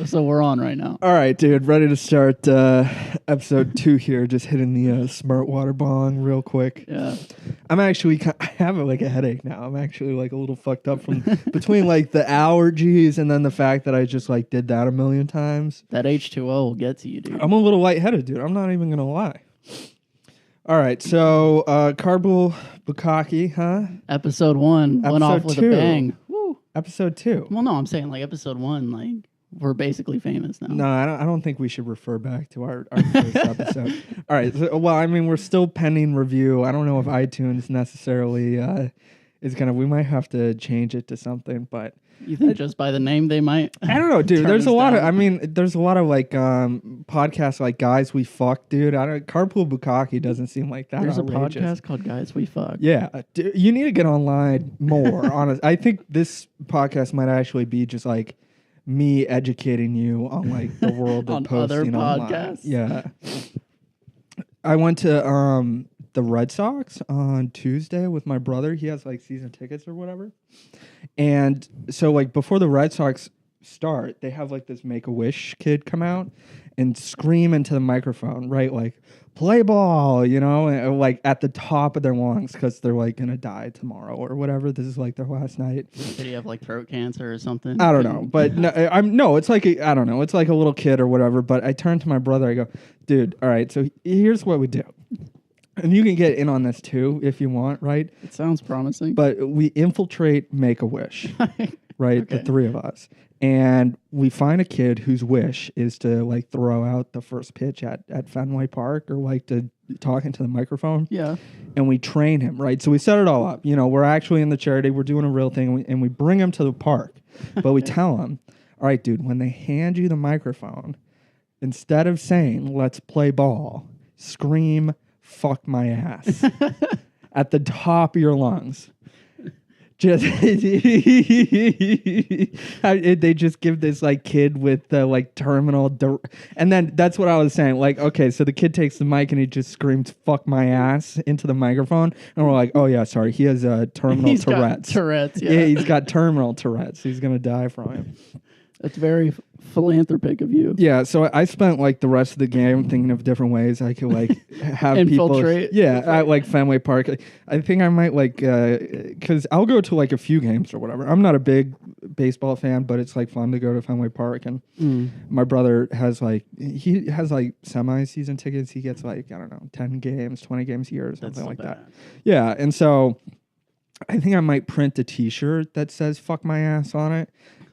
So we're on right now. All right, dude. Ready to start episode 2 here. Just hitting the smart water bong real quick. Yeah. I'm actually, I have like a headache now. I'm actually like a little fucked up from between like the allergies and then the fact that I just like did that a million times. That H2O will get to you, dude. I'm a little lightheaded, dude. I'm not even going to lie. All right, so Carpool Bukkake, huh? Episode 1 went off with 2. a bang. Woo. Episode 2. Well, no, I'm saying like episode 1, like we're basically famous now. No, I don't think we should refer back to our first episode. All right. So, well, I mean, we're still pending review. I don't know if iTunes necessarily is going to... We might have to change it to something, but... You think just by the name they might? I don't know, dude. There's a lot down. of... I mean, there's a lot of, like, podcasts like Guys We Fuck, dude. Carpool Bukkake doesn't seem like that There's outrageous. a podcast called Guys We Fuck. Yeah. Dude, you need to get online more, honest. I think this podcast might actually be just, like... me educating you on like the world of on posting other online. podcasts. Yeah. I went to the Red Sox on Tuesday with my brother. He has like season tickets or whatever. And so like before the Red Sox start, they have like this Make-A-Wish kid come out and scream into the microphone, right? Like, play ball, you know, and, like at the top of their lungs because they're like going to die tomorrow or whatever. This is like their last night. Did he have like throat cancer or something? I don't know. But it's like, I don't know. It's like a little kid or whatever. But I turned to my brother. I go, dude, all right, so here's what we do. And you can get in on this too if you want, right? It sounds promising. But we infiltrate Make-A-Wish, right? Okay. The three of us. And we find a kid whose wish is to like throw out the first pitch at Fenway Park or like to talk into the microphone. Yeah. And we train him, right? So we set it all up. You know, we're actually in the charity. We're doing a real thing. And we bring him to the park. But we tell him, all right, dude, when they hand you the microphone, instead of saying, let's play ball, scream, fuck my ass at the top of your lungs. Just they just give this like kid with the like terminal and then that's what I was saying, like, okay, so the kid takes the mic and he just screams fuck my ass into the microphone and we're like, oh yeah, sorry, he has terminal Tourette's. Tourette's, yeah. Yeah, he's got terminal Tourette's. He's gonna die from it. That's very philanthropic of you. Yeah, so I spent like the rest of the game thinking of different ways I could like have infiltrate. people. Yeah, at like Fenway Park. I think I might like because I'll go to like a few games or whatever. I'm not a big baseball fan, but it's like fun to go to Fenway Park. And my brother has like semi-season tickets. He gets like, I don't know, 10 games, 20 games a year or something like that. Yeah, and so I think I might print a T-shirt that says "fuck my ass" on it.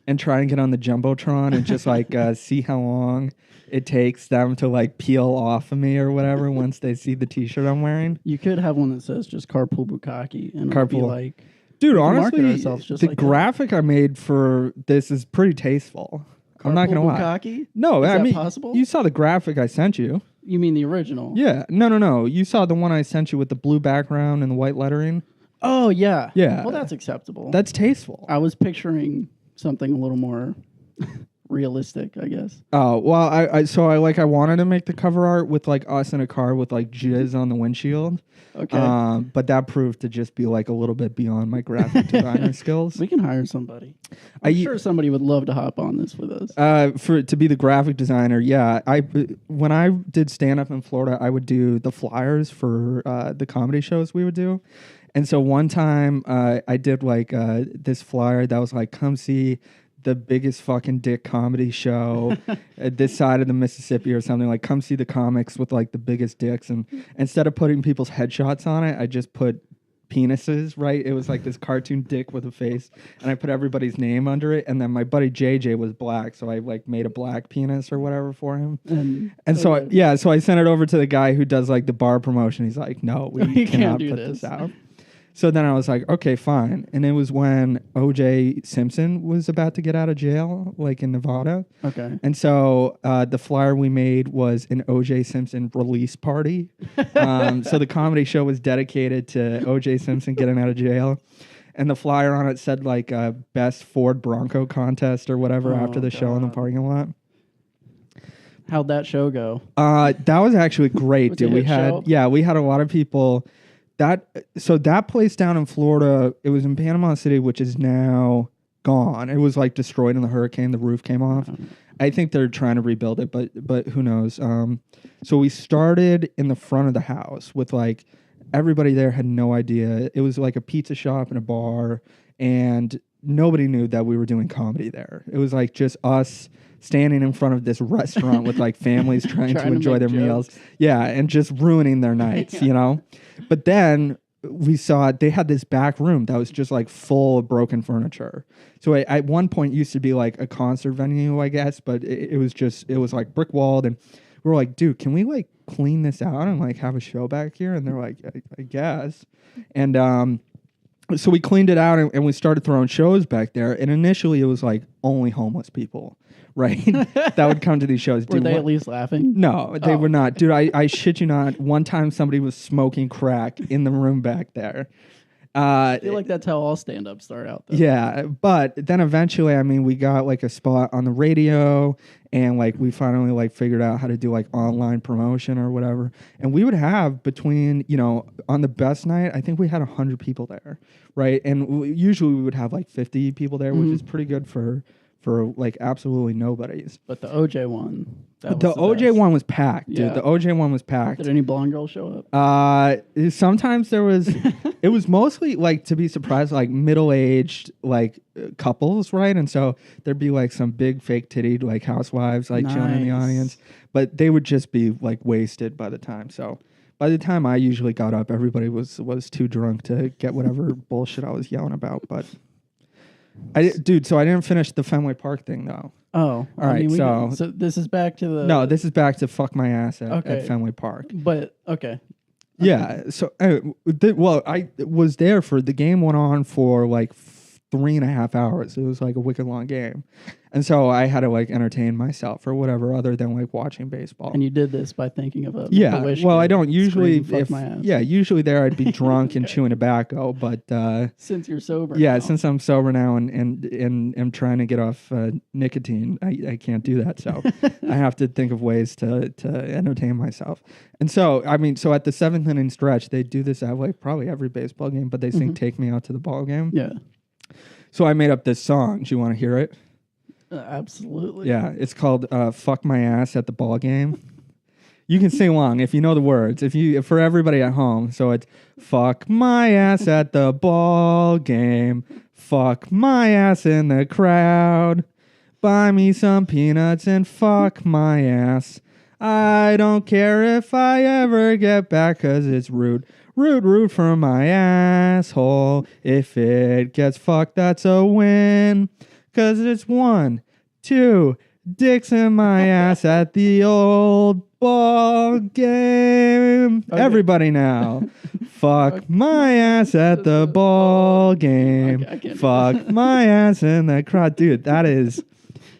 And try and get on the Jumbotron and just like see how long it takes them to like peel off of me or whatever once they see the T-shirt I'm wearing. You could have one that says just Carpool Bukkake and it'll be like, dude, honestly, the like graphic I made for this is pretty tasteful. I'm not gonna lie. Bukkake? No, is I that mean, possible? you saw the graphic I sent you. You mean the original? Yeah, no. You saw the one I sent you with the blue background and the white lettering. Oh yeah, yeah. Well, that's acceptable. That's tasteful. I was picturing something a little more realistic, I guess. Oh, well, I wanted to make the cover art with like us in a car with like jizz on the windshield. Okay. But that proved to just be like a little bit beyond my graphic designer skills. We can hire somebody. I'm sure somebody would love to hop on this with us. To be the graphic designer, yeah. When I did stand up in Florida, I would do the flyers for the comedy shows we would do. And so one time I did like this flyer that was like, come see the biggest fucking dick comedy show at this side of the Mississippi or something. Like, come see the comics with like the biggest dicks. And instead of putting people's headshots on it, I just put penises, right? It was like this cartoon dick with a face. And I put everybody's name under it. And then my buddy JJ was black. So I like made a black penis or whatever for him. And so I sent it over to the guy who does like the bar promotion. He's like, no, we cannot put this out. So then I was like, okay, fine. And it was when O.J. Simpson was about to get out of jail, like in Nevada. Okay. And so the flyer we made was an O.J. Simpson release party. So the comedy show was dedicated to O.J. Simpson getting out of jail. And the flyer on it said like best Ford Bronco contest or whatever after the show in the parking lot. How'd that show go? That was actually great, Was dude. it a We hit had show? we had a lot of people. That place down in Florida, it was in Panama City, which is now gone. It was like destroyed in the hurricane. The roof came off. I think they're trying to rebuild it, but who knows? So we started in the front of the house with like everybody there had no idea. It was like a pizza shop and a bar, and nobody knew that we were doing comedy there. It was like just us standing in front of this restaurant with like families trying to enjoy make their meals. Yeah, and just ruining their nights, you know? But then we saw they had this back room that was just like full of broken furniture. So at one point it used to be like a concert venue, I guess, but it was like brick walled, and we were like, dude, can we like clean this out and like have a show back here? And they're like, I guess. And so we cleaned it out and we started throwing shows back there. And initially it was like only homeless people, right? that would come to these shows. Were Dude, they at least laughing? No, they were not. Dude, I shit you not. One time somebody was smoking crack in the room back there. I feel like that's how all stand-ups start out, though. Yeah, but then eventually, I mean, we got like a spot on the radio, and like we finally like figured out how to do like online promotion or whatever. And we would have between, you know, on the best night, I think we had 100 people there, right? And usually we would have like 50 people there, which is pretty good for like absolutely nobody's. But the OJ one, The OJ one was packed, dude. Yeah. The OJ one was packed. Did any blonde girls show up? Sometimes there was. It was mostly like, to be surprised, like middle-aged like couples, right? And so there'd be like some big fake tittied like housewives like chilling in the Nice. audience, but they would just be like wasted by the time. So by the time I usually got up, everybody was too drunk to get whatever bullshit I was yelling about. But so I didn't finish the Fenway Park thing though. Oh, All right, so this is back to the... No, this is back to fuck my ass at Okay. Fenway Park. But, okay. Yeah. So, well, I was there for the game went on for like 3.5 hours. It was like a wicked long game. And so I had to like entertain myself or whatever other than like watching baseball. And you did this by thinking of a Yeah. Wish Well, kid I don't usually, screaming, "Fuck my ass." usually there I'd be drunk and chewing tobacco, but, Since you're sober yeah, now. since I'm sober now and am trying to get off nicotine, I can't do that. So I have to think of ways to entertain myself. And so, I mean, so at the 7th inning stretch, they do this at like probably every baseball game, but they sing "Take Me Out to the Ball Game." Yeah. So I made up this song. Do you want to hear it? Absolutely. Yeah, it's called "Fuck My Ass at the Ball Game." You can sing along if you know the words. For everybody at home, so it's "Fuck my ass at the ball game, fuck my ass in the crowd, buy me some peanuts and fuck my ass. I don't care if I ever get back 'cause it's rude. Rude for my asshole. If it gets fucked, that's a win. 'Cause it's 1, 2 dicks in my ass at the old ball game." Okay. Everybody now. Fuck my ass at the ball game. I can't Fuck my ass in the crowd. Dude, that is...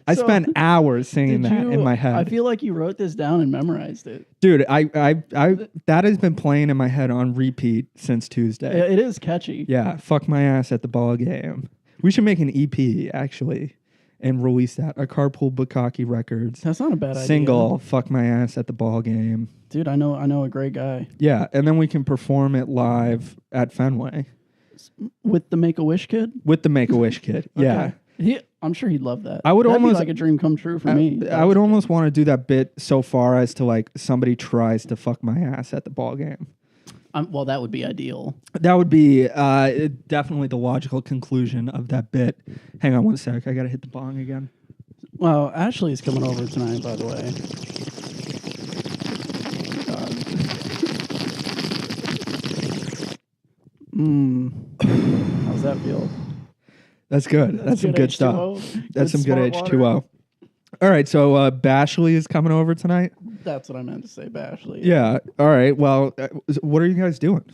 I spent hours singing that in my head. I feel like you wrote this down and memorized it. Dude, I that has been playing in my head on repeat since Tuesday. It is catchy. Yeah, fuck my ass at the ball game. We should make an EP actually and release that. A Carpool Bukkake Records That's not a bad idea. single. Fuck my ass at the ball game. Dude, I know a great guy. Yeah, and then we can perform it live at Fenway With the Make-A-Wish kid? with the Make-A-Wish kid. Yeah. I'm sure he'd love that. I would That'd be almost- like a dream come true for me. I would almost want to do that bit so far as to like somebody tries to fuck my ass at the ball game. Well, that would be ideal. That would be definitely the logical conclusion of that bit. Hang on one sec. I got to hit the bong again. Well, Ashley's coming over tonight, by the way. How's that feel? That's good. That's some good stuff. H2O. That's some good smart H2O. water. All right. So Bashley is coming over tonight. That's what I meant to say, Bashley. Yeah. All right. Well, what are you guys doing?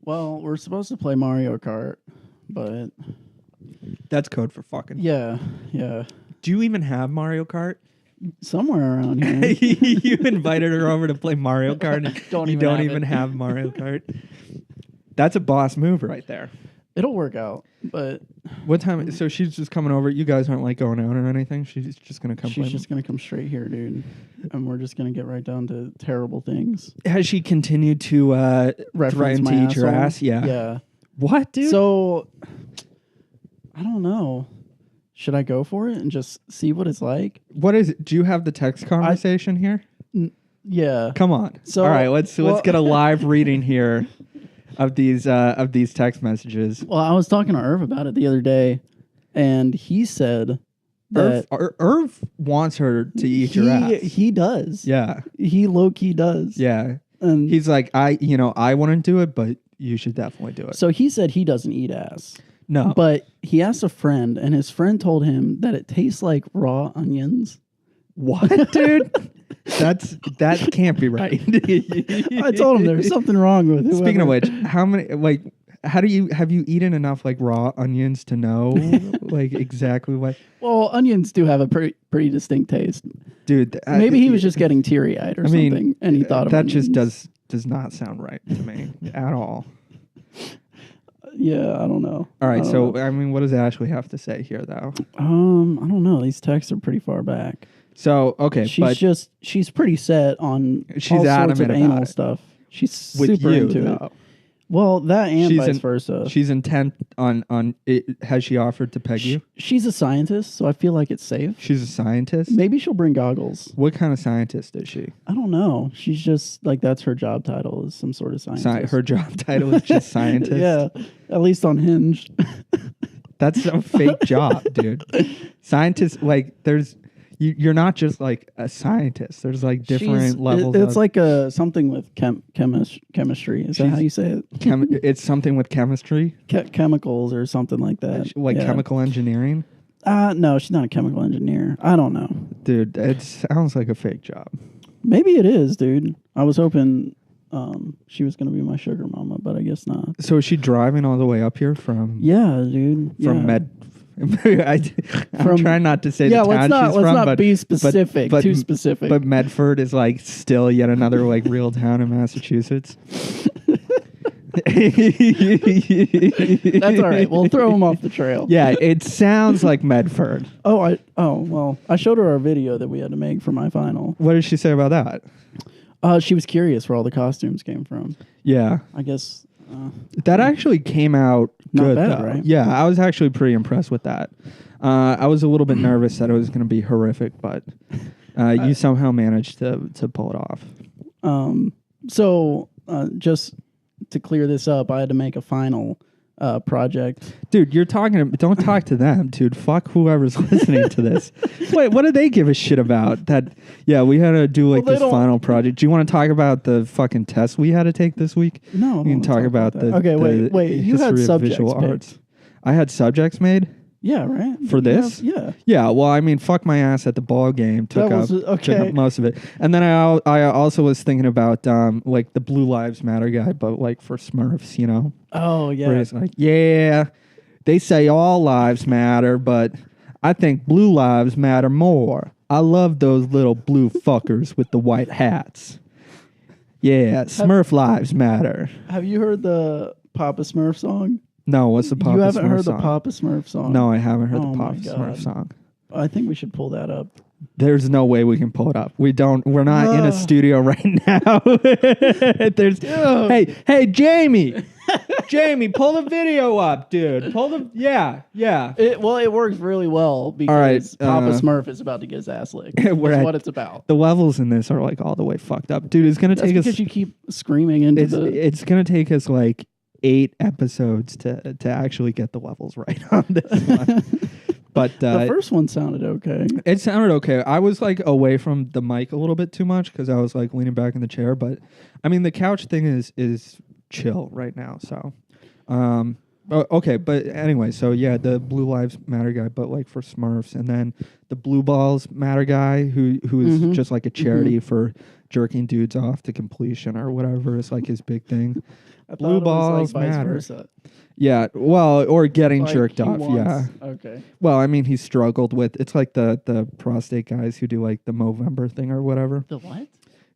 Well, we're supposed to play Mario Kart, but That's code for fucking. yeah. Do you even have Mario Kart? Somewhere around here. You invited her over to play Mario Kart and Don't you even don't have even it. have Mario Kart. That's a boss move right there. It'll work out. But What time? So she's just coming over. You guys aren't like going out or anything. She's just gonna come. she's just gonna come straight here, dude, and we're just gonna get right down to terrible things. Has she continued to Reference threaten my to eat your asshole? ass? Yeah. Yeah. What, dude? So I don't know. Should I go for it and just see what it's like? what is it? Do you have the text conversation here? Yeah. Come on. So- all right, let's well- get a live reading here of these text messages. Well, I was talking to Irv about it the other day, and he said that Irv wants her to eat your ass. He does. Yeah. He low key does. Yeah. And He's like, I wouldn't do it, but you should definitely do it. so he said he doesn't eat ass. No. But he asked a friend, and his friend told him that it tastes like raw onions. What, dude? That can't be right. I told him there's something wrong with it. Speaking of which, have you eaten enough like raw onions to know like exactly what? Well, onions do have a pretty distinct taste. Dude, Maybe he was just getting teary eyed or something, and he thought of that onions. just does not sound right to me at all. Yeah, I don't know. All right, so know. I mean, what does Ashley have to say here, though? I don't know. These texts are pretty far back. So okay, She's pretty set on She's all sorts of adamant about anal it. stuff. She's with super you, into it. though. Well, that and She's vice in- versa. She's intent on it. Has she offered to peg you? She's a scientist, so I feel like it's safe. She's a scientist. Maybe she'll bring goggles. What kind of scientist is she? I don't know. She's just like that's her job title is some sort of scientist. Her job title is just scientist. Yeah, at least on Hinge. That's a fake job, dude. Scientists, like, you're not just like a scientist. There's like different levels. It's like something with chemistry. Is that how you say it? It's something with chemistry, Chemicals or something like that. like Yeah. chemical engineering. No, she's not a chemical engineer. I don't know. Dude, it sounds like a fake job. Maybe it is, dude. I was hoping she was gonna be my sugar mama, but I guess not. So is she driving all the way up here from? Yeah, dude. From yeah. Med. I'm trying not to say Yeah, the town let's she's from, not but be specific. but- Too specific. but Medford is like still yet another like real town in Massachusetts. That's all right. We'll throw him off the trail. Yeah, it sounds like Medford. Well, I showed her our video that we had to make for my final. What did she say about that? She was curious where all the costumes came from. Yeah, I guess that actually came out Not good. bad, though. right? Yeah, I was actually pretty impressed with that. I was a little bit nervous that it was going to be horrific, but you somehow managed to pull it off. So just to clear this up, I had to make a final project. Dude, don't talk to them, dude. Fuck whoever's listening to this. Wait, what do they give a shit about? That, yeah, we had to do like Well, they this don't- final project. Do you want to talk about the fucking test we had to take this week? No, I don't We can wanna talk about that. the Okay, the wait. You had history of subjects visual picked. arts. I had subjects made. Yeah, right. For this? Yeah. Yeah, well, I mean, fuck my ass at the ball game took That was- took up most of it, and then I also was thinking about like the Blue Lives Matter guy, but like for Smurfs, you know, Oh where yeah. it's like, yeah, they say all lives matter, but I think blue lives matter more. I love those little blue fuckers with the white hats. Yeah, Smurf lives matter. Have you heard the Papa Smurf song? No, what's the Papa You haven't Smurf heard song? the Papa Smurf song? No, I haven't heard Oh the my Papa God. Smurf song. I think we should pull that up. There's no way we can pull it up. We're not in a studio right now. Hey, Jamie. Jamie, pull the video up, dude. Yeah. It works really well because All right, Papa Smurf is about to get his ass licked. We're That's at- what it's about. The levels in this are like all the way fucked up. Dude, it's going to That's take us because you keep screaming into it's going to take us like 8 episodes to actually get the levels right on this one. But the first one sounded okay. it sounded okay. I was like away from the mic a little bit too much because I was like leaning back in the chair. But I mean, the couch thing is chill right now. So, okay. But anyway, so yeah, the Blue Lives Matter guy, but like for Smurfs, and then the Blue Balls Matter guy, who is just like a charity for jerking dudes off to completion or whatever is like his big thing. Blue balls like vice matter. versa. Yeah, well, or getting Like, jerked he off. Yeah. wants- Okay. Well, I mean, he struggled with. It's like the prostate guys who do like the Movember thing or whatever. The what?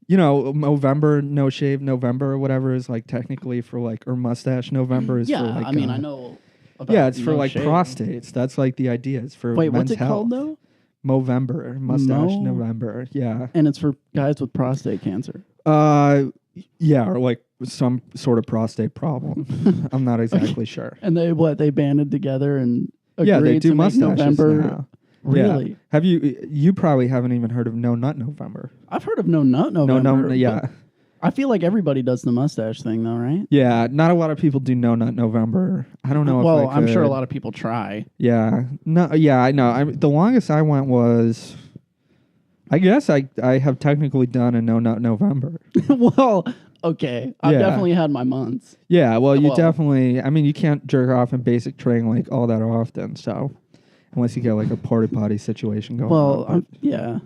You know, Movember, no shave November or whatever is like technically for like, or mustache November is Yeah, for like. I mean, I know. about Yeah, it's for no like shave. prostates. That's like the idea. It's for Wait, men's what's it health. called though? Movember, mustache November. Yeah. And it's for guys with prostate cancer. Yeah, or like some sort of prostate problem. I'm not exactly sure. And they banded together and agreed Yeah, they do to make mustaches November. now. Really? Yeah. Have you probably haven't even heard of No Nut November. I've heard of No Nut November. No, yeah. I feel like everybody does the mustache thing though, right? Yeah, not a lot of people do No Nut November. I don't know Well, if I I'm sure a could. lot of people try. Yeah. No, yeah, I know. The longest I went was, I guess I have technically done a No Nut November. Well, okay. I've Yeah. definitely had my months. Yeah, well, you Well- definitely, I mean, you can't jerk off in basic training like all that often, so unless you get like a porta potty situation going Well, on. yeah.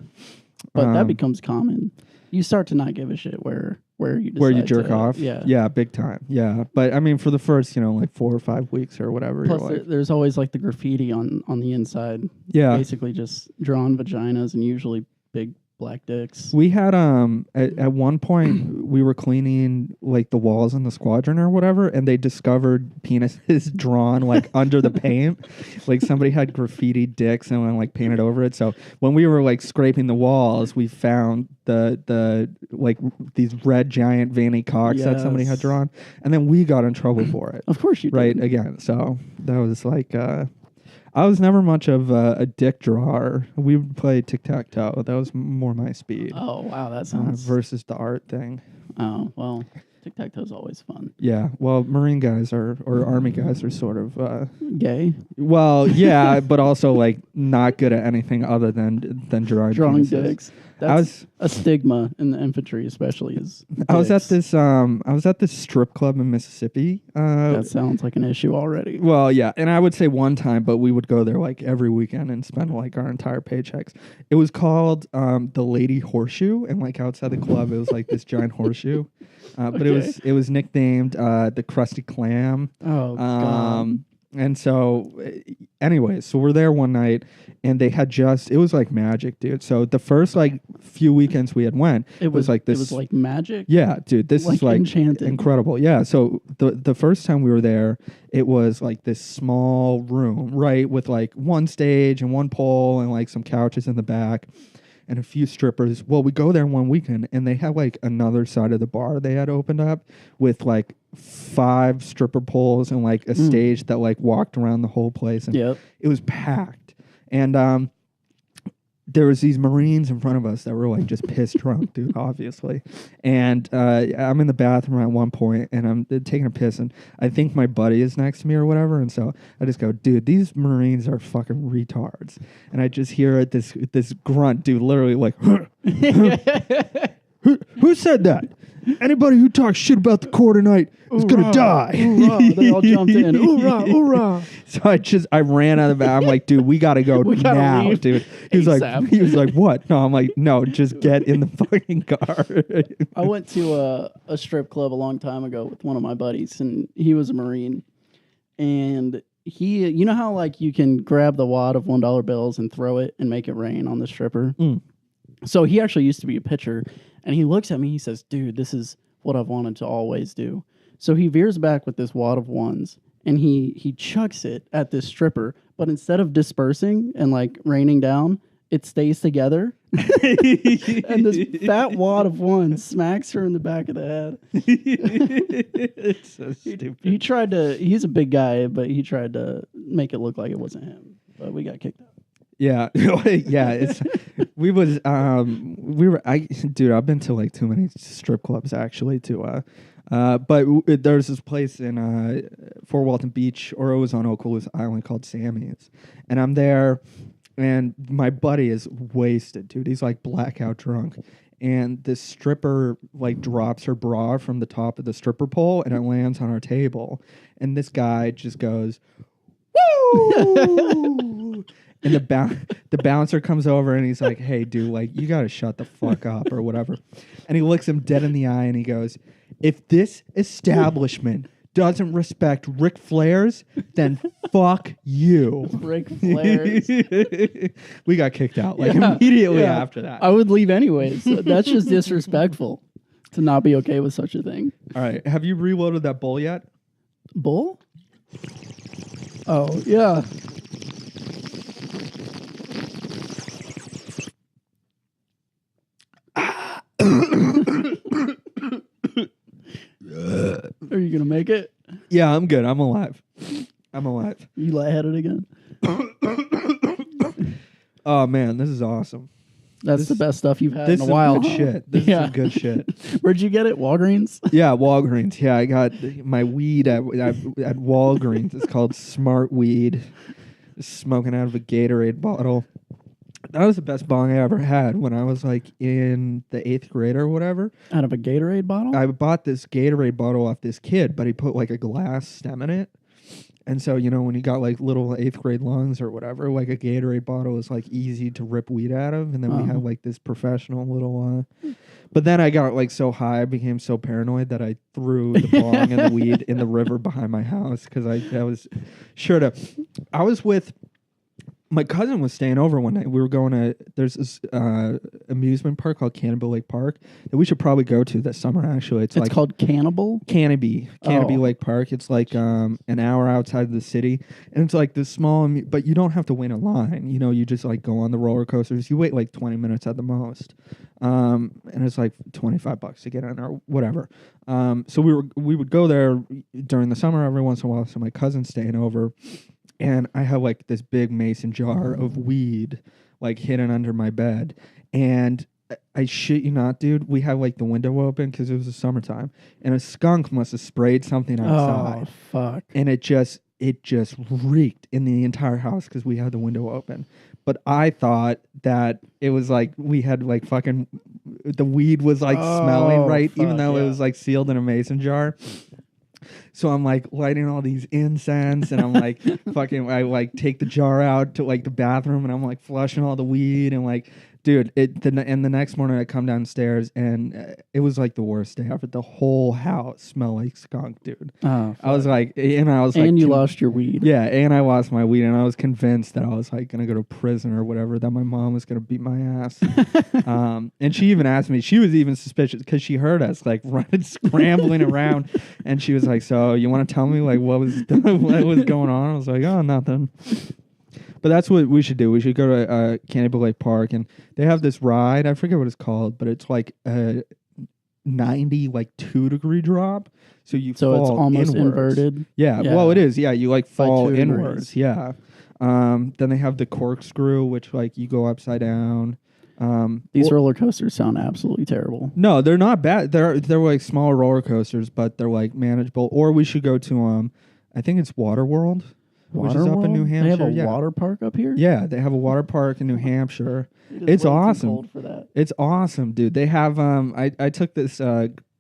But that Um, becomes common. You start to not give a shit where you where you decide jerk to- off. Yeah. Yeah, big time. Yeah. But I mean, for the first, like 4 or 5 weeks or whatever, Plus, you're like, there's always like the graffiti on the inside. yeah. Basically just drawn vaginas and usually big black dicks. We had at one point we were cleaning like the walls in the squadron or whatever, and they discovered penises drawn like under the paint. Like somebody had graffiti dicks and then like painted over it. So when we were like scraping the walls, we found the like these red giant veiny cocks that somebody had Yes. drawn, and then we got in trouble for it. Of course you did. Right, again. So that was like I was never much of a dick drawer. We would play tic-tac-toe. That was more my speed. Oh, wow. That sounds... Versus the art thing. Oh, well, tic-tac-toe is always fun. Yeah. Well, Marine guys or Army guys are sort of Gay? well, yeah, but also like not good at anything other than drawing Drawing penises. dicks. That's a stigma in the infantry, especially. I was at this strip club in Mississippi. That sounds like an issue already. Well, yeah, and I would say one time, but we would go there like every weekend and spend like our entire paychecks. It was called the Lady Horseshoe, and like outside the club, it was like this giant horseshoe. But it was nicknamed the Krusty Clam. Oh, God. And so, anyways, so we're there one night, and they had it was like magic, dude. So the first like few weekends we had went, it was like this. It was like magic? Yeah, dude, this Like is like enchanted. incredible. Yeah, so the first time we were there, it was like this small room, right, with like one stage and one pole and like some couches in the back and a few strippers. Well, we go there one weekend, and they had like another side of the bar they had opened up with like 5 stripper poles and like a stage that like walked around the whole place, and it was packed. And there was these Marines in front of us that were like just pissed drunk, dude, obviously. And I'm in the bathroom at one point, and I'm taking a piss, and I think my buddy is next to me or whatever, and so I just go, dude, these Marines are fucking retards. And I just hear this grunt, dude, literally like, who said that? Anybody who talks shit about the Corps tonight is gonna die. Hoorah. They all jumped in. Hoorah, hoorah. So I ran out of the bathroom. I'm like, dude, we gotta go gotta now, leave dude. He was ASAP. like, what? No, I'm like, no, just get in the fucking car. I went to a strip club a long time ago with one of my buddies, and he was a Marine. And you know how like you can grab the wad of $1 bills and throw it and make it rain on the stripper? So he actually used to be a pitcher, and he looks at me, he says, dude, this is what I've wanted to always do. So he veers back with this wad of ones, and he chucks it at this stripper, but instead of dispersing and like raining down, it stays together. And this fat wad of ones smacks her in the back of the head. It's so stupid. He's a big guy, but he tried to make it look like it wasn't him. But we got kicked out. Yeah, yeah. Dude, I've been to like too many strip clubs actually there's this place in Fort Walton Beach, or it was on Okaloosa Island, called Sammy's, and I'm there, and my buddy is wasted, dude. He's like blackout drunk, and this stripper like drops her bra from the top of the stripper pole, and it lands on our table, and this guy just goes, woo! And the bouncer comes over, and he's like, hey, dude, like, you got to shut the fuck up or whatever. And he looks him dead in the eye, and he goes, if this establishment doesn't respect Ric Flair's, then fuck you. Ric Flair's. We got kicked out like immediately after that. I would leave anyways. That's just disrespectful to not be okay with such a thing. All right. Have you reloaded that bowl yet? Bull? Oh, yeah. Are you gonna make it? Yeah, I'm good. I'm alive. You lightheaded again? Oh man, this is awesome. That's the best stuff you've had This in is a while. good shit. This is some good shit. Where'd you get it? Walgreens? Yeah, Walgreens. Yeah, I got my weed at Walgreens. It's called Smart Weed. Smoking out of a Gatorade bottle. That was the best bong I ever had when I was like in the 8th grade or whatever. Out of a Gatorade bottle? I bought this Gatorade bottle off this kid, but he put like a glass stem in it. And so, you know, when you got like little 8th grade lungs or whatever, like a Gatorade bottle is like easy to rip weed out of. And then we had like this professional little, but then I got like so high, I became so paranoid that I threw the bong and the weed in the river behind my house because I was sure to. I was with. My cousin was staying over one night. We were going to, there's this amusement park called Cannonball Lake Park that we should probably go to this summer, actually. It's like called Cannibal? Canopy Lake Park. It's like an hour outside of the city. And it's like this small, but you don't have to wait in line. You know, you just like go on the roller coasters. You wait like 20 minutes at the most. And it's like $25 to get in or whatever. So we would go there during the summer every once in a while. So my cousin's staying over. And I have like this big mason jar of weed like hidden under my bed. And I shit you not, dude, we had like the window open because it was the summertime. And a skunk must have sprayed something outside. Oh, fuck. And it just reeked in the entire house because we had the window open. But I thought that it was like we had like fucking, the weed was like smelling right, even though it was like sealed in a mason jar. So I'm like lighting all these incense and I'm like fucking, I like take the jar out to like the bathroom and I'm like flushing all the weed and like, dude, and the next morning I come downstairs and it was like the worst day ever. The whole house smelled like skunk, dude. Oh, I was like, and you lost your weed. Yeah, and I lost my weed and I was convinced that I was like gonna go to prison or whatever, that my mom was gonna beat my ass. And she even asked me, she was even suspicious because she heard us like running, scrambling around, and she was like, "So you want to tell me like what was going on?" I was like, "Oh, nothing." But that's what we should do. We should go to Cannonball Lake Park, and they have this ride. I forget what it's called, but it's like a 92-degree drop. So you fall it's almost inwards. inverted. Yeah, well, it is. Yeah, you like fall inwards. Degrees. Yeah. Then they have the corkscrew, which like you go upside down. These roller coasters sound absolutely terrible. No, they're not bad. They're like small roller coasters, but they're like manageable. Or we should go to I think it's Waterworld. Which is up in New Hampshire. They have a water park up here? Yeah, they have a water park in New Hampshire. It's awesome. Cold for that. It's awesome, dude. They have I took this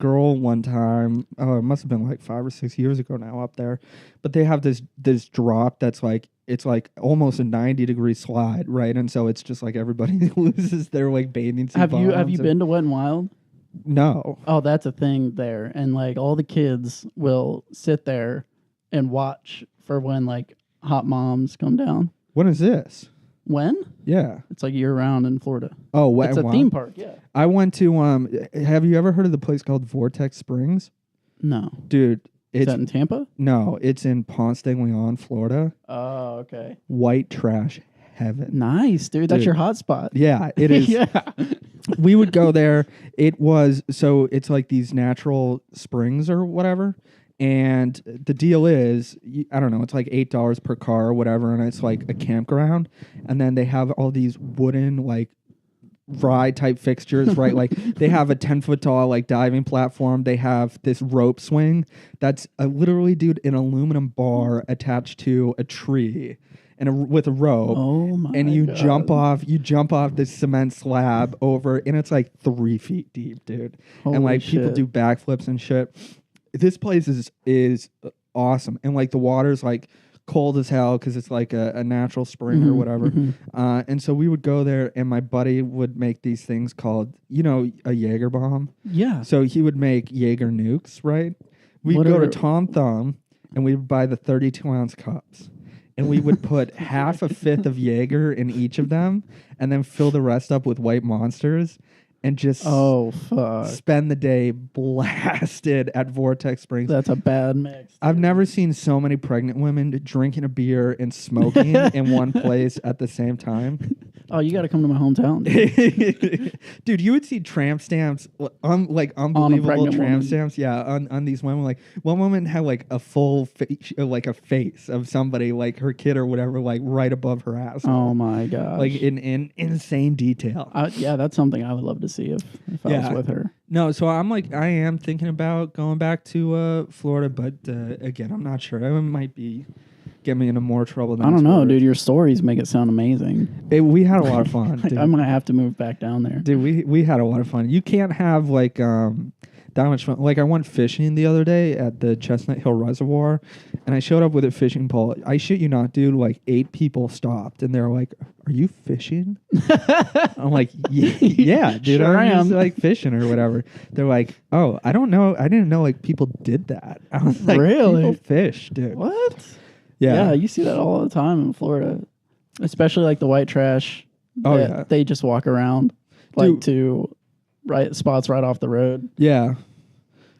girl one time. Oh, it must have been like 5 or 6 years ago now up there. But they have this drop that's like, it's like almost a 90-degree slide, right? And so it's just like everybody loses their like bathing suit. Have you been to Wet n Wild? No. Oh, that's a thing there. And like all the kids will sit there and watch for when like hot moms come down. When is this? When? Yeah. It's like year round in Florida. Oh, Wet It's n a Wild? theme park, yeah. I went to have you ever heard of the place called Vortex Springs? No. Dude, Is that in Tampa? No, it's in Ponce de Leon, Florida. Oh, okay. White trash heaven. Nice, dude. That's your hot spot. Yeah, it is. Yeah. We would go there. It's like these natural springs or whatever. And the deal is, I don't know, it's like $8 per car or whatever, and it's like a campground. And then they have all these wooden, like, ride type fixtures, right? Like, they have a 10-foot tall, like, diving platform. They have this rope swing that's literally, dude, an aluminum bar attached to a tree. And with a rope, and you jump off this cement slab over, and it's like 3 feet deep, dude. Holy and like shit. people do backflips and shit. This place is awesome, and like the water's like cold as hell because it's like a natural spring or whatever. And so we would go there, and my buddy would make these things called, a Jaeger bomb. Yeah. So he would make Jaeger nukes, right? We'd go to Tom Thumb, and we'd buy the 32-ounce cups. And we would put half a fifth of Jaeger in each of them and then fill the rest up with White Monsters. and just Oh fuck. spend the day blasted at Vortex Springs. That's a bad mix. I've never seen so many pregnant women drinking a beer and smoking in one place at the same time. Oh, you got to come to my hometown, dude. You would see tramp stamps, like unbelievable tramp woman. stamps. Yeah, on these women. Like one woman had like a full like a face of somebody, like her kid or whatever, like right above her ass. Oh my gosh. Like in insane detail. Yeah, that's something I would love to see if I was with her. No, so I am thinking about going back to Florida, but again, I'm not sure. It might be get me into more trouble than I don't know, worth. dude. Your stories make it sound amazing. We had a lot of fun. Dude. I might have to move back down there. Dude, we had a lot of fun. You can't have like that much fun. Like I went fishing the other day at the Chestnut Hill Reservoir, and I showed up with a fishing pole. I shit you not, dude. Like 8 people stopped, and they're like, "Are you fishing?" I'm like, "Yeah, dude. Sure I'm just am. like fishing or whatever." They're like, "Oh, I don't know. I didn't know like people did that." I was like, Really? People fish, dude. What? Yeah. Yeah, you see that all the time in Florida, especially like the white trash. Oh, yeah. They just walk around like Dude. to spots right off the road. Yeah.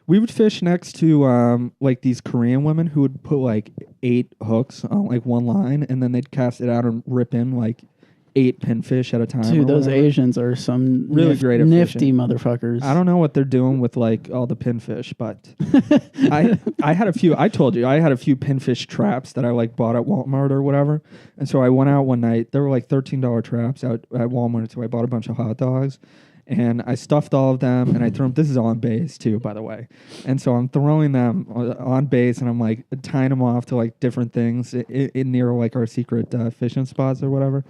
We would fish next to like these Korean women who would put like 8 hooks on like one line, and then they'd cast it out and rip in like 8 pinfish at a time. Dude, those whatever. Asians are some Really great at nifty fishing. motherfuckers. I don't know what they're doing with like all the pinfish, but I had a few. I told you I had a few pinfish traps that I like bought at Walmart or whatever, and so I went out one night. There were like $13 traps out at Walmart, so I bought a bunch of hot dogs. And I stuffed all of them, and I threw them. This is on base too, by the way. And so I'm throwing them on base, and I'm like tying them off to like different things in near like our secret fishing spots or whatever.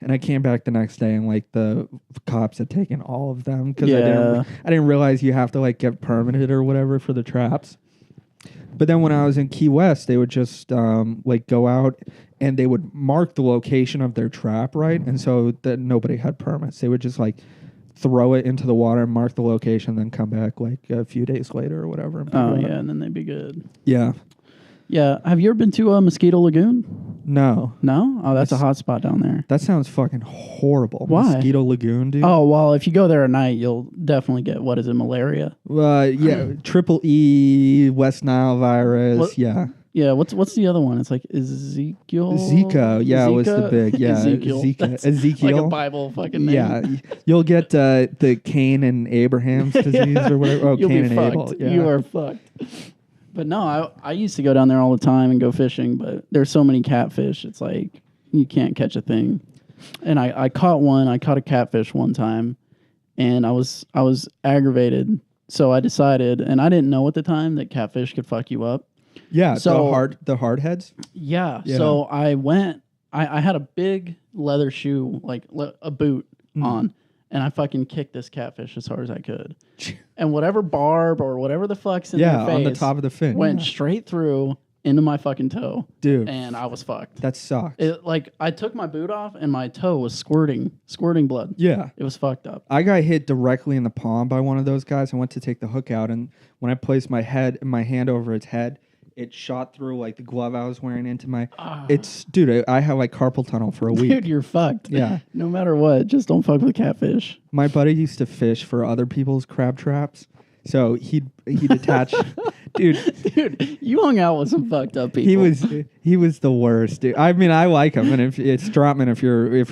And I came back the next day, and like the cops had taken all of them because I didn't realize you have to like get permitted or whatever for the traps. But then when I was in Key West, they would just like go out and they would mark the location of their trap, right? And so that nobody had permits. They would just like throw it into the water, mark the location, then come back like a few days later or whatever. Oh yeah, and then they'd be good. Yeah. Yeah. Have you ever been to Mosquito Lagoon? No. No? Oh, that's a hot spot down there. That sounds fucking horrible. Why? Mosquito Lagoon, dude. Oh, well, if you go there at night, you'll definitely get, what is it, malaria? Yeah, triple E, West Nile virus. What? Yeah. Yeah, what's the other one? It's like Ezekiel? Zika, yeah, was the big, yeah. Ezekiel. Zika. That's Ezekiel. like a Bible fucking name. Yeah, you'll get the Cain and Abraham's disease or whatever. Oh, You'll Cain be and fucked. Abel. Yeah. You are fucked. But no, I used to go down there all the time and go fishing, but there's so many catfish. It's like you can't catch a thing. And I caught one. I caught a catfish one time, and I was aggravated. So I decided, and I didn't know at the time that catfish could fuck you up. Yeah, So- the hard heads. Yeah. Yeah. So I went. I had a big leather shoe, like a boot on, and I fucking kicked this catfish as hard as I could. And whatever barb or whatever the fuck's in their face on the top of the fin. went straight through into my fucking toe, Dude, and I was fucked. that sucks. Like I took my boot off, and my toe was squirting blood. Yeah. It was fucked up. I got hit directly in the palm by one of those guys. I went to take the hook out, and when I placed my hand over its head, it shot through like the glove I was wearing into my. Dude, I have like carpal tunnel for a week. Dude, you're fucked. Yeah. No matter what, just don't fuck with catfish. My buddy used to fish for other people's crab traps, so he'd attach. Dude, you hung out with some fucked up people. he was the worst, dude. I mean, I like him, and if it's Stratman, if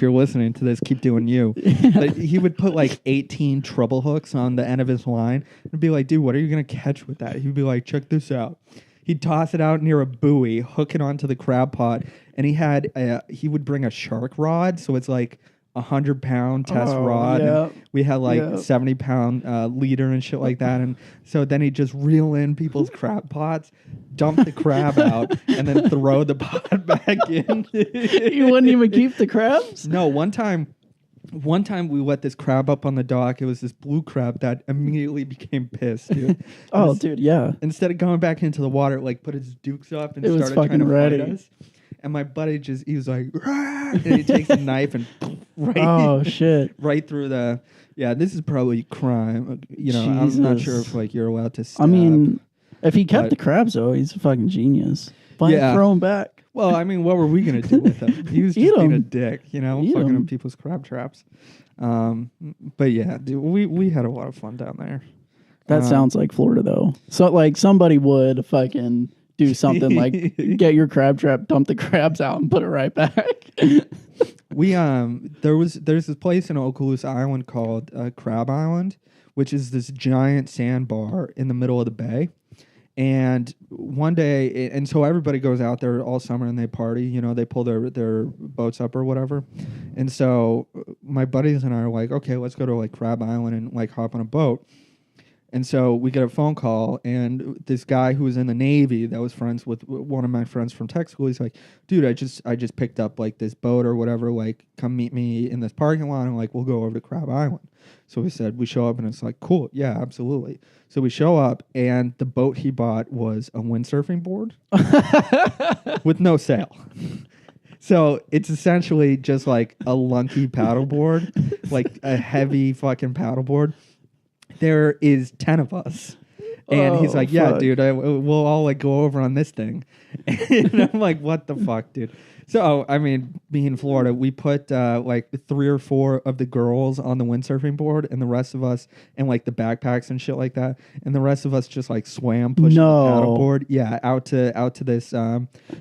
you're listening to this, keep doing you. But he would put like 18 treble hooks on the end of his line and be like, "Dude, what are you gonna catch with that?" He'd be like, "Check this out." He'd toss it out near a buoy, hook it onto the crab pot, and he would bring a shark rod, so it's like 100-pound test rod. yeah. And we had like Yeah. 70-pound leader and shit like that, and so then he'd just reel in people's crab pots, dump the crab out, and then throw the pot back in. You wouldn't even keep the crabs? No, one time we let this crab up on the dock. It was this blue crab that immediately became pissed, dude. Oh, dude, yeah. Instead of going back into the water, it, like put its dukes up and It was started trying fucking to ready. fight us. And my buddy he was like, "Rah!" And he takes a knife and Oh, shit. right through the. Yeah, this is probably crime. You know, I'm not sure Jesus. if like you're allowed to. Stab. I mean, if he kept But- the crabs, though, he's a fucking genius. Why Yeah. throw them back? Well, I mean, what were we gonna do with him? He was Eat just being a 'em. dick, you know, Eat fucking 'em. up people's crab traps. But yeah, dude, we had a lot of fun down there. That sounds like Florida, though. So, like, somebody would fucking do something like get your crab trap, dump the crabs out, and put it right back. We there's this place in Okaloosa Island called Crab Island, which is this giant sandbar in the middle of the bay. And one day, and so everybody goes out there all summer and they party. You know, they pull their boats up or whatever. And so my buddies and I are like, okay, let's go to like Crab Island and like hop on a boat. And so we get a phone call, and this guy who was in the Navy that was friends with one of my friends from tech school, he's like, dude, I just picked up like this boat or whatever, like come meet me in this parking lot, and like we'll go over to Crab Island. So we said, we show up, and it's like, cool, yeah, absolutely. So we show up, and the boat he bought was a windsurfing board with no sail. So it's essentially just like a lunky paddleboard, like a heavy fucking paddleboard. There is 10 of us. And he's like, yeah, dude, we'll all like go over on this thing. And I'm like, what the fuck, dude? So, I mean, being in Florida, we put like 3 or 4 of the girls on the windsurfing board and the rest of us, and like the backpacks and shit like that. And the rest of us just like swam, pushing the paddleboard. Yeah, out to this.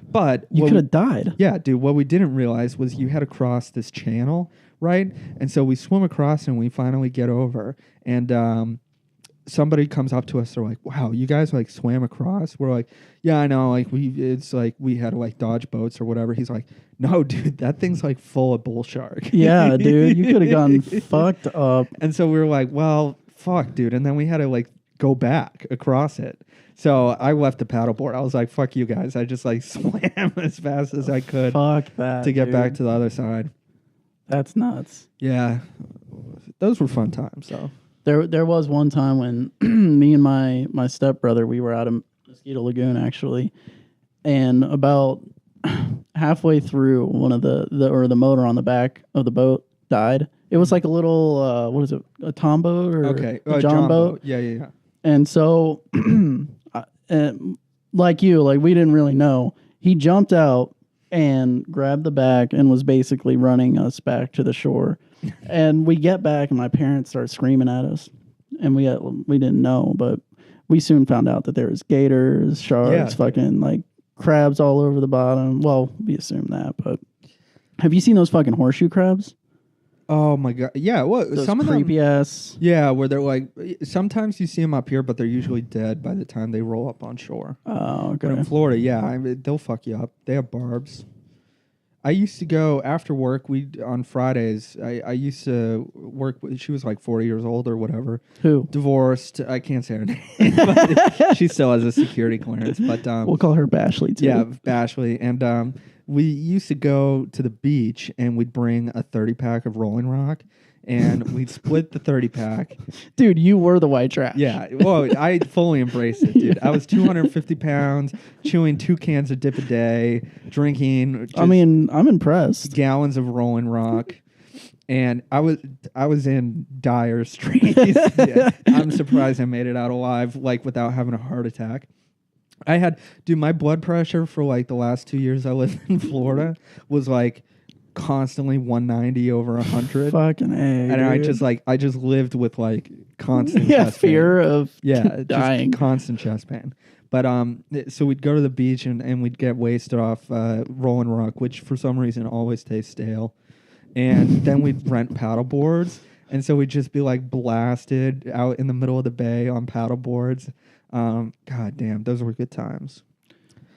But you could have died. Yeah, dude, what we didn't realize was you had to cross this channel, right? And so we swim across and we finally get over. And somebody comes up to us, they're like, wow, you guys like swam across? We're like, yeah, I know, like it's like we had to like dodge boats or whatever. He's like, no, dude, that thing's like full of bull shark. Yeah, dude, you could have gotten fucked up. And so we were like, well, fuck, dude. And then we had to like go back across it. So I left the paddleboard. I was like, fuck you guys. I just like swam as fast as I could to get back to the other side. That's nuts. Yeah. Those were fun times, though. There was one time when me and my stepbrother, we were out of Mosquito Lagoon, actually. And about halfway through, one of the motor on the back of the boat died. It was like a little, what is it, a Tom boat or a John boat? Yeah. And so, like you, like we didn't really know. He jumped out and grabbed the back and was basically running us back to the shore. And we get back and my parents start screaming at us. And we didn't know, but we soon found out that there was gators, sharks, fucking like crabs all over the bottom. Well, we assumed that, but have you seen those fucking horseshoe crabs? Oh my god! Yeah, well, those some of creepy them, ass. Yeah, where they're like, sometimes you see them up here, but they're usually dead by the time they roll up on shore. Oh, okay. But in Florida, yeah, I mean, they'll fuck you up. They have barbs. I used to go after work. On Fridays. I used to work. She was like 40 years old or whatever. Who? Divorced. I can't say her name. But she still has a security clearance. But we'll call her Bashley too. Yeah, Bashley. And we used to go to the beach and we'd bring a 30-pack of Rolling Rock. And we'd split the 30-pack. Dude, you were the white trash. Yeah. Well, I fully embraced it, dude. I was 250 pounds, chewing 2 cans of dip a day, drinking. I mean, I'm impressed. Gallons of Rolling Rock. And I was in dire straits. Yeah. I'm surprised I made it out alive, like without having a heart attack. My blood pressure for like the last 2 years I lived in Florida was like constantly 190 over 100. Fucking A. And dude. I just lived with like constant chest fear pain. of dying. Just constant chest pain. But so we'd go to the beach and we'd get wasted off Rolling Rock, which for some reason always tastes stale. And then we'd rent paddle boards. And so we'd just be like blasted out in the middle of the bay on paddle boards. God damn, those were good times.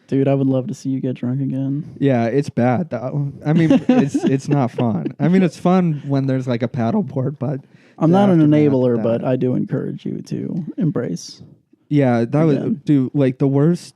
Dude, I would love to see you get drunk again. Yeah, it's bad though. I mean, it's not fun. I mean, it's fun when there's like a paddleboard, but I'm not an enabler, but I do encourage you to embrace. Yeah, that was dude. Like the worst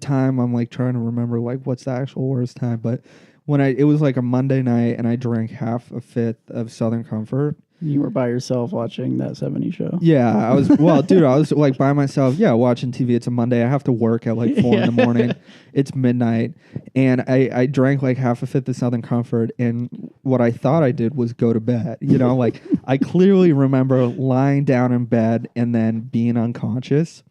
time. I'm like trying to remember like what's the actual worst time, but when it was like a Monday night and I drank half a fifth of Southern Comfort. You were by yourself watching that 70s show. Yeah, I was. Well, dude, I was like by myself. Yeah, watching TV. It's a Monday. I have to work at like 4 in the morning. It's midnight, and I drank like half a fifth of Southern Comfort. And what I thought I did was go to bed. You know, like I clearly remember lying down in bed and then being unconscious.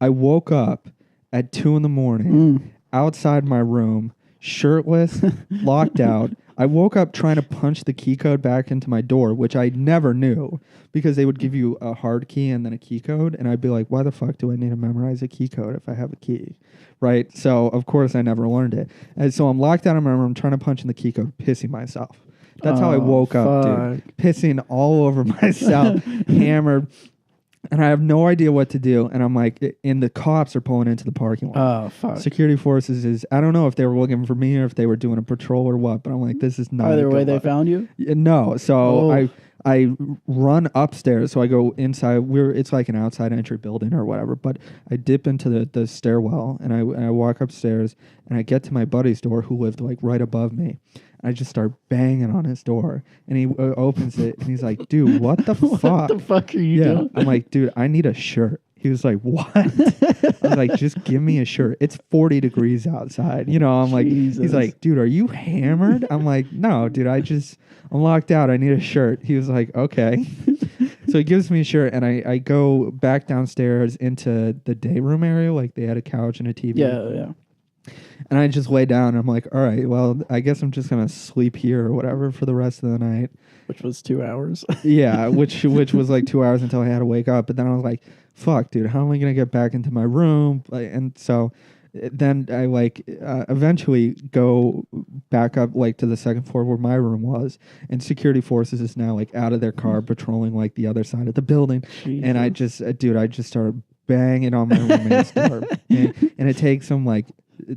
I woke up at 2 in the morning outside my room, shirtless, locked out. I woke up trying to punch the key code back into my door, which I never knew because they would give you a hard key and then a key code. And I'd be like, why the fuck do I need to memorize a key code if I have a key? Right? So, of course, I never learned it. And so I'm locked out in my room trying to punch in the key code, pissing myself. That's how I woke up, dude. Pissing all over myself, hammered. And I have no idea what to do. And I'm like, and the cops are pulling into the parking lot. Oh, fuck. Security forces I don't know if they were looking for me or if they were doing a patrol or what, but I'm like, this is not Either way, they found you? No. So I run upstairs. So I go inside. It's like an outside entry building or whatever, but I dip into the stairwell and I walk upstairs and I get to my buddy's door who lived like right above me. I just start banging on his door, and he opens it, and he's like, dude, what the fuck? What the fuck are you doing? I'm like, dude, I need a shirt. He was like, what? I was like, just give me a shirt. It's 40 degrees outside. You know, I'm like, Jesus. He's like, dude, are you hammered? I'm like, no, dude, I'm locked out. I need a shirt. He was like, okay. So he gives me a shirt, and I go back downstairs into the day room area. Like, they had a couch and a TV. Yeah. And I just lay down. And I'm like, all right, well, I guess I'm just going to sleep here or whatever for the rest of the night. Which was 2 hours. Yeah, which was like 2 hours until I had to wake up. But then I was like, fuck, dude, how am I going to get back into my room? And so then I eventually go back up like to the second floor where my room was. And security forces is now like out of their car patrolling like the other side of the building. Jesus. And I just started banging on my roommate's door. And it takes him like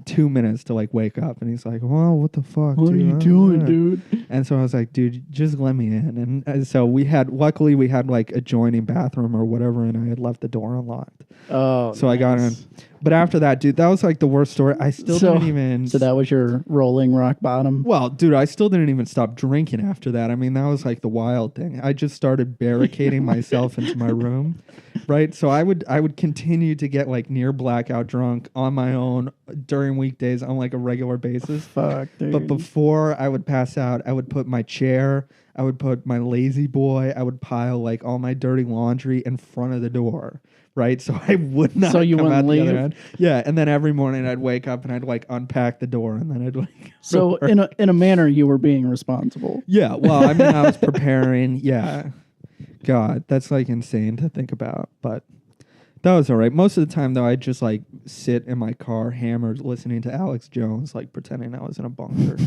2 minutes to like wake up, and he's like, well, what the fuck, what dude? Are you doing, dude? And so I was like, dude, just let me in. And so luckily we had like adjoining bathroom or whatever, and I had left the door unlocked. Oh, so nice. I got in. But after that, dude, that was like the worst story. I still didn't even. So that was your rolling rock bottom? Well, dude, I still didn't even stop drinking after that. I mean, that was like the wild thing. I just started barricading myself into my room, right? So I would continue to get like near blackout drunk on my own during weekdays on like a regular basis. Fuck, dude. But before I would pass out, I would put my chair, I would put my lazy boy, I would pile like all my dirty laundry in front of the door. Right, so I would not. So you come wouldn't out leave? The other end. Yeah, and then every morning I'd wake up and I'd like unpack the door, and then I'd like. So in a manner, you were being responsible. Yeah, well, I mean, I was preparing. Yeah, God, that's like insane to think about, but that was all right. Most of the time, though, I'd just like sit in my car, hammered, listening to Alex Jones, like pretending I was in a bunker.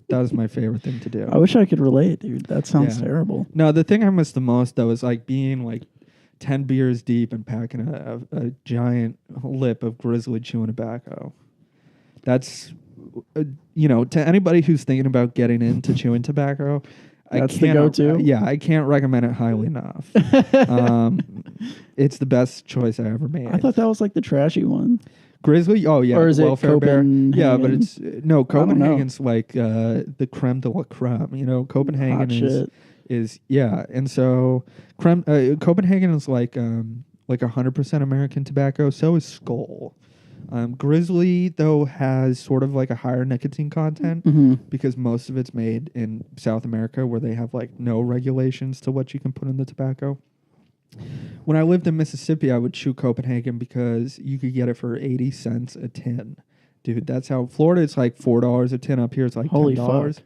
That was my favorite thing to do. I wish I could relate, dude. That sounds terrible. No, the thing I miss the most though is like being like 10 beers deep and packing a giant lip of grizzly chewing tobacco. That's, to anybody who's thinking about getting into chewing tobacco, that's the go-to? I can't recommend it highly enough. It's the best choice I ever made. I thought that was like the trashy one. Grizzly? Oh, yeah. Or is it Welfare Bear? Yeah, but it's... No, Copenhagen's like the creme de la creme. Copenhagen is and so Copenhagen is like 100% American tobacco. So is Skoal. Grizzly though has sort of like a higher nicotine content because most of it's made in South America where they have like no regulations to what you can put in the tobacco. When I lived in Mississippi, I would chew Copenhagen because you could get it for 80 cents a tin. Dude, that's how Florida it's like $4 a tin. Up here it's like $10. Holy fuck.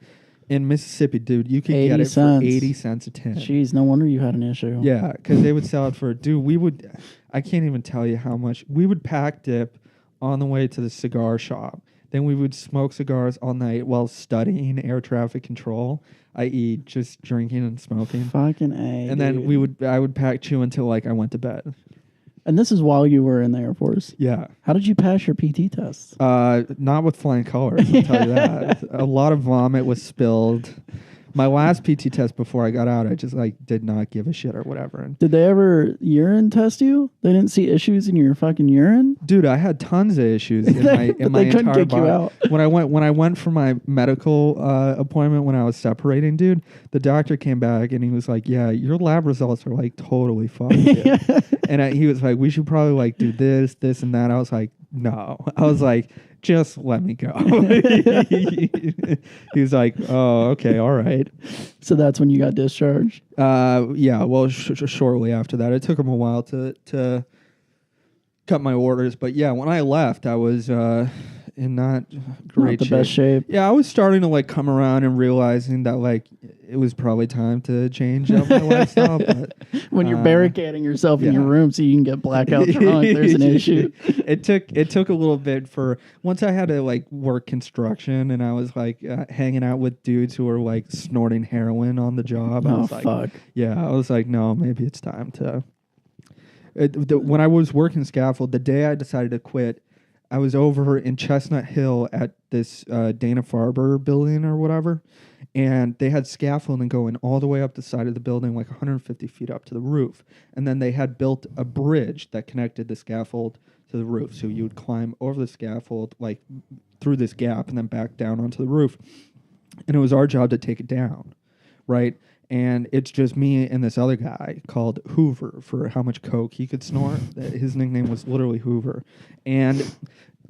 In Mississippi, dude, you could get it for 80 cents a tin. Jeez, no wonder you had an issue. Yeah, because they would sell it for, I can't even tell you how much. We would pack dip on the way to the cigar shop. Then we would smoke cigars all night while studying air traffic control, i.e. just drinking and smoking. Fucking A, And then I would pack chew until like I went to bed. And this is while you were in the Air Force. Yeah. How did you pass your PT tests? Not with flying colors, I'll tell you that. A lot of vomit was spilled. My last PT test before I got out, I just like did not give a shit or whatever. And did they ever urine test you? They didn't see issues in your fucking urine? Dude, I had tons of issues in my entire body. You out. When I went for my medical appointment when I was separating, dude, the doctor came back and he was like, "Yeah, your lab results are like totally fucked." And he was like, "We should probably like do this, this, and that." I was like, "No." I was like, just let me go. He was like, "Oh, okay, all right." So that's when you got discharged? Yeah, well, shortly after that. It took him a while to cut my orders. But yeah, when I left, I was in not Not great the shape. best shape. Yeah, I was starting to like come around and realizing that like it was probably time to change up my lifestyle. But When you're barricading yourself in your yeah. room so you can get blackout drunk, there's an issue. It took a little bit for once I had to like work construction and I was like hanging out with dudes who were like snorting heroin on the job. I was like, fuck. yeah, I was like, no, maybe it's time to. When I was working scaffold, the day I decided to quit, I was over in Chestnut Hill at this Dana-Farber building or whatever, and they had scaffolding going all the way up the side of the building, like 150 feet up to the roof. And then they had built a bridge that connected the scaffold to the roof. So you would climb over the scaffold, like through this gap, and then back down onto the roof. And it was our job to take it down, right? And it's just me and this other guy called Hoover for how much coke he could snort. His nickname was literally Hoover. And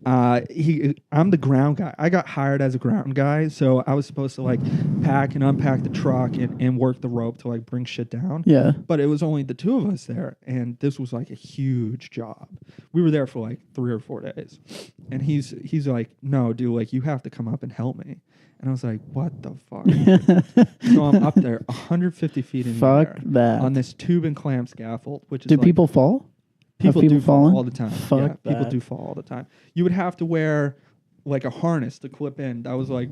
I'm the ground guy. I got hired as a ground guy, so I was supposed to like pack and unpack the truck and work the rope to like bring shit down. Yeah. But it was only the two of us there, and this was like a huge job. We were there for like 3 or 4 days. And he's like, no, dude, like you have to come up and help me. And I was like, what the fuck? So I'm up there 150 feet in the air that. on this tube and clamp scaffold, which is Do like, people fall? people Have do fall fallen? all the time. Fuck yeah, that. people do fall all the time. You would have to wear like a harness to clip in. That was like,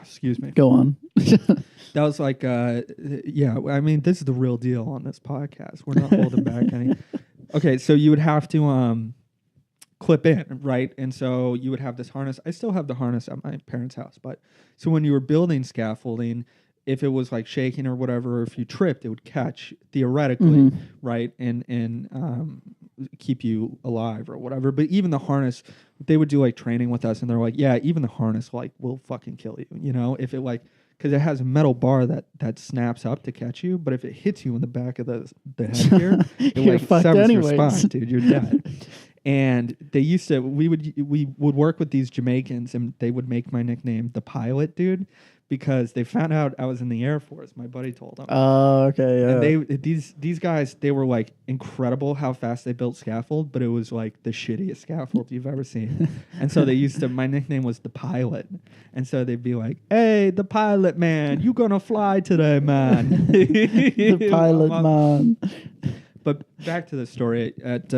excuse me. Go on. That was like, yeah. I mean, this is the real deal on this podcast. We're not holding back any. Okay, so you would have to clip in, right? And so you would have this harness. I still have the harness at my parents' house, but so when you were building scaffolding, if it was like shaking or whatever, or if you tripped, it would catch theoretically, right? And keep you alive or whatever. But even the harness, they would do like training with us, and they're like, yeah, even the harness like will fucking kill you, you know, if it like, because it has a metal bar that snaps up to catch you, but if it hits you in the back of the head here, it You're like fucked severs your anyways. spine, dude. You're dead. And they used to, we would work with these Jamaicans, and they would make my nickname the Pilot, dude, because they found out I was in the Air Force. My buddy told them. Oh, okay, yeah. And these guys, they were like incredible how fast they built scaffold, but it was like the shittiest scaffold you've ever seen. And so they used to, my nickname was the Pilot. And so they'd be like, hey, the Pilot man, you gonna fly today, man. The Pilot man. But back to the story at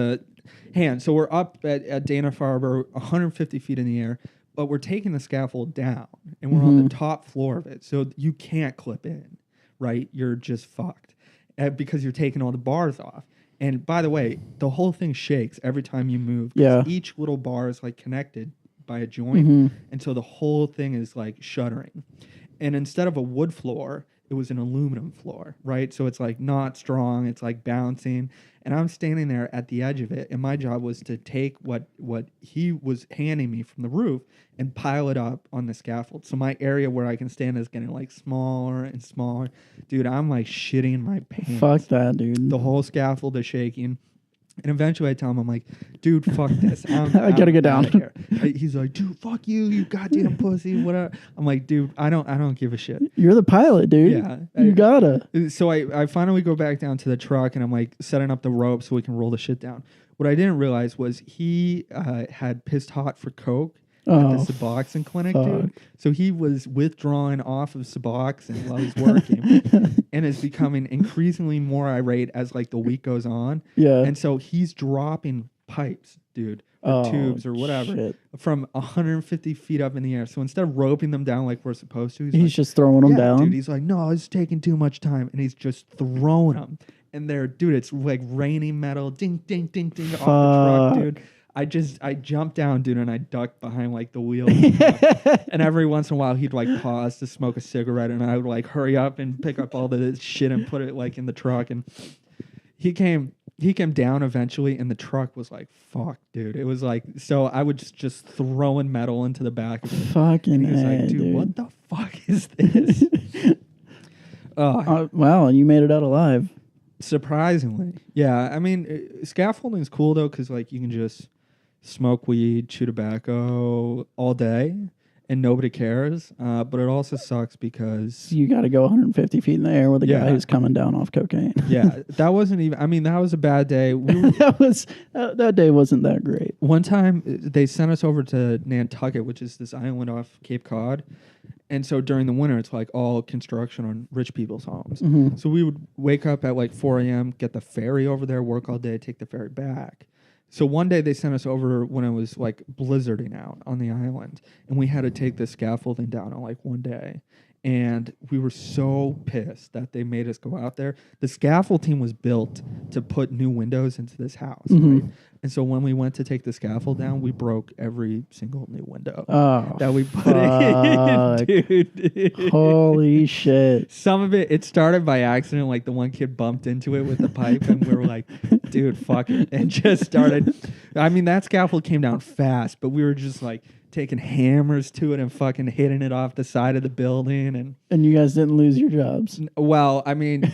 hand. So we're up at Dana-Farber, 150 feet in the air, but we're taking the scaffold down, and we're on the top floor of it. So you can't clip in, right? You're just fucked because you're taking all the bars off. And by the way, the whole thing shakes every time you move. Yeah. Each little bar is like connected by a joint, and so the whole thing is like shuddering. And instead of a wood floor, it was an aluminum floor, right? So it's like not strong, it's like bouncing. And I'm standing there at the edge of it, and my job was to take what he was handing me from the roof and pile it up on the scaffold. So my area where I can stand is getting like smaller and smaller. Dude, I'm like shitting my pants. Fuck that, dude. The whole scaffold is shaking. And eventually I tell him, I'm like, dude, fuck this. I gotta get down. Here. He's like, dude, fuck you, you goddamn pussy, whatever. I'm like, dude, I don't give a shit. You're the pilot, dude. Yeah. You gotta. So I finally go back down to the truck, and I'm like setting up the rope so we can roll the shit down. What I didn't realize was he had pissed hot for coke at the Suboxone clinic, dude. So he was withdrawing off of Suboxone while he's working and is becoming increasingly more irate as like the week goes on. Yeah. And so he's dropping pipes, dude, or tubes or whatever from 150 feet up in the air. So instead of roping them down like we're supposed to, he's like, just throwing them down. Dude, he's like, no, it's taking too much time. And he's just throwing them. And they're, dude, it's like raining metal, ding, ding, ding, ding, off the truck, dude. I jumped down, dude, and I ducked behind like the wheel. And every once in a while, he'd like pause to smoke a cigarette, and I would like hurry up and pick up all the shit and put it like in the truck. And he came down eventually, and the truck was like, fuck, dude. It was like, so I was just throwing metal into the back of it. Fucking and he was like, dude, what the fuck is this? Wow, you made it out alive. Surprisingly. Yeah, I mean, scaffolding is cool, though, because like you can just smoke weed, chew tobacco all day, and nobody cares. But it also sucks because You got to go 150 feet in the air with a Yeah. guy who's coming down off cocaine. yeah, that wasn't even. I mean, that was a bad day. That day wasn't that great. One time they sent us over to Nantucket, which is this island off Cape Cod. And so during the winter, it's like all construction on rich people's homes. Mm-hmm. So we would wake up at like 4 a.m., get the ferry over there, work all day, take the ferry back. So one day they sent us over when it was like blizzarding out on the island. And we had to take the scaffolding down on like one day. And we were so pissed that they made us go out there. The scaffold team was built to put new windows into this house. Mhm. Right? And so when we went to take the scaffold down, we broke every single new window Oh, that we put fuck. in. Dude. Holy shit. Some of it started by accident. Like the one kid bumped into it with the pipe, and we were like, dude, fuck it. And just started. I mean, that scaffold came down fast, but we were just like taking hammers to it and fucking hitting it off the side of the building. And you guys didn't lose your jobs. Well, I mean,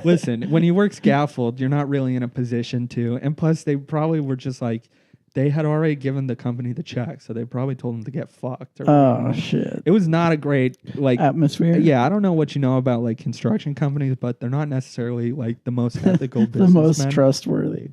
listen, when you work scaffold, you're not really in a position to. And plus, they probably were just like, they had already given the company the check, so they probably told them to get fucked. Oh, shit. It was not a great like Atmosphere. Yeah, I don't know what you know about like construction companies, but they're not necessarily like the most ethical The businessmen. most trustworthy.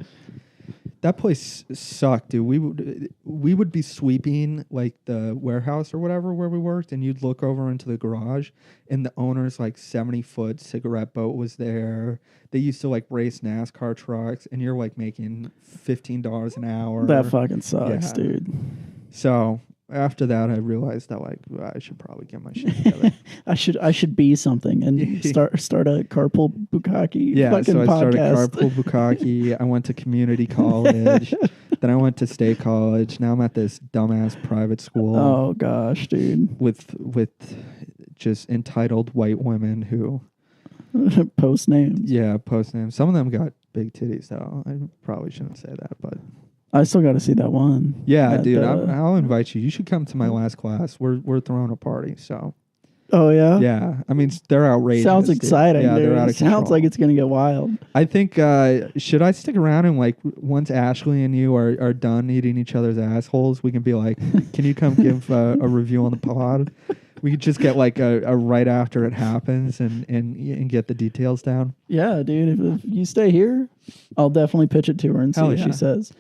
That place sucked, dude. We would be sweeping like the warehouse or whatever where we worked, and you'd look over into the garage, and the owner's like 70-foot cigarette boat was there. They used to like race NASCAR trucks, and you're like making $15 an hour. That fucking sucks, Yeah. dude. So after that, I realized that like I should probably get my shit together. I should be something and start a Carpool Bukkake Yeah, fucking so I started podcast. Carpool Bukkake. I went to community college. Then I went to state college. Now I'm at this dumbass private school Oh gosh, dude. with just entitled white women who, Post names. yeah, post names. Some of them got big titties though. I probably shouldn't say that, but I still got to see that one. yeah, That, dude, I'll invite you. You should come to Mm. my last class. We're throwing a party, so Oh yeah. yeah. I mean, they're outrageous. Sounds dude. exciting. Yeah, dude. they're out of Sounds control. like it's gonna get wild. I think should I stick around and like once Ashley and you are done eating each other's assholes, we can be like, can you come give a review on the pod? We could just get like a right after it happens and get the details down. Yeah, dude. If you stay here, I'll definitely pitch it to her and see Hell what yeah. she says.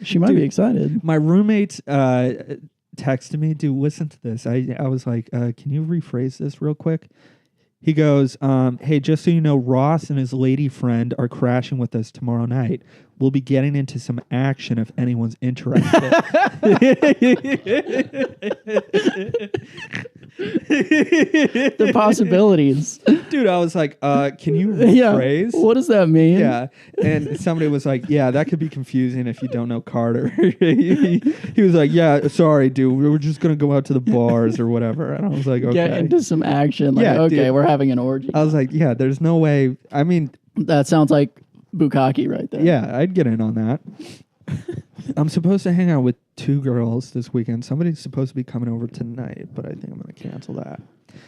She might Dude, be excited. My roommates texted me, dude, listen to this. I was like, can you rephrase this real quick? He goes, hey, just so you know, Ross and his lady friend are crashing with us tomorrow night. We'll be getting into some action if anyone's interested. The possibilities. Dude, I was like, can you Yeah. rephrase? What does that mean? Yeah. And somebody was like, yeah, that could be confusing if you don't know Carter. he was like, yeah, sorry, dude. We were just going to go out to the bars or whatever. And I was like, okay. Get into some action. Like, Yeah, okay, dude. we're having an orgy. I was like, yeah, there's no way. I mean, That sounds like Bukkake right there. yeah, I'd get in on that. I'm supposed to hang out with 2 girls this weekend. Somebody's supposed to be coming over tonight, but I think I'm going to cancel that.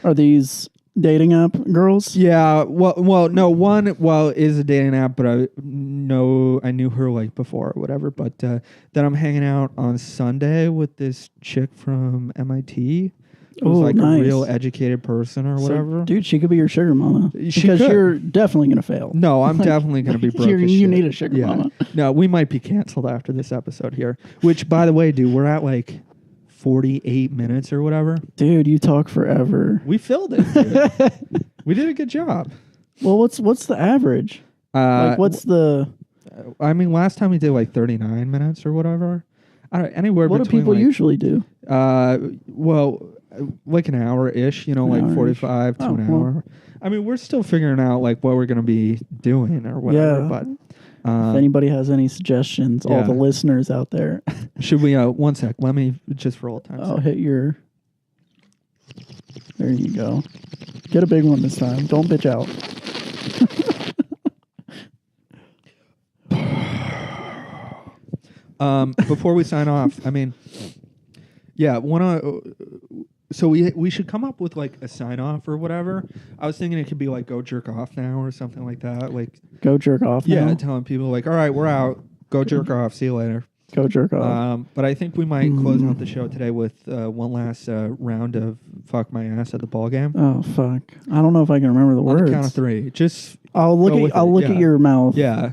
Are these dating app girls? Yeah, well, no, one, is a dating app, but I knew her like before or whatever. But then I'm hanging out on Sunday with this chick from MIT. Who's Oh, like nice. a real educated person or whatever. So, dude, she could be your sugar mama. She Because could. you're definitely gonna fail. No, I'm definitely going to be broke as You shit. need a sugar mama. No, we might be canceled after this episode here. Which, by the way, dude, we're at like 48 minutes or whatever. Dude, you talk forever. We filled it, dude. We did a good job. Well, what's the average? Like, what's the? I mean, last time we did like 39 minutes or whatever. I don't, anywhere What do between people like, usually do? like an hour-ish, An like hour-ish. 45 to Oh, an well. hour. I mean, we're still figuring out like what we're going to be doing or whatever, Yeah. but If anybody has any suggestions, all yeah. the listeners out there, should we, one sec, let me, just for old time's I'll sake. hit your. There you go. Get a big one this time. Don't bitch out. Before we sign off, I mean, yeah, so we should come up with like a sign off or whatever. I was thinking it could be like go jerk off now or something like that. Like, Go jerk off. yeah, now. telling people like, all right, we're out. Go jerk off. See you later. Go jerk off. But I think we might close out the show today with one last round of fuck my ass at the ball game. Oh fuck! I don't know if I can remember the On words. the count of 3. Just I'll look at your mouth. Yeah.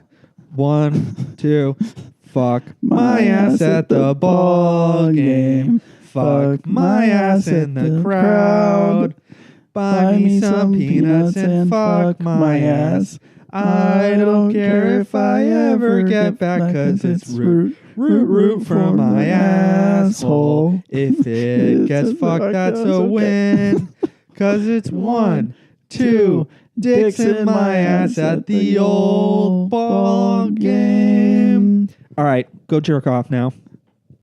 1, 2. Fuck my ass at the ball game. Fuck my ass in the crowd. Buy me some peanuts and fuck my ass. I don't care if I ever get back, 'cause it's root from my asshole. If it gets fucked, that's a win. 'Cause it's 1, 2 dicks in my ass at the old ball game. All right, go jerk off now.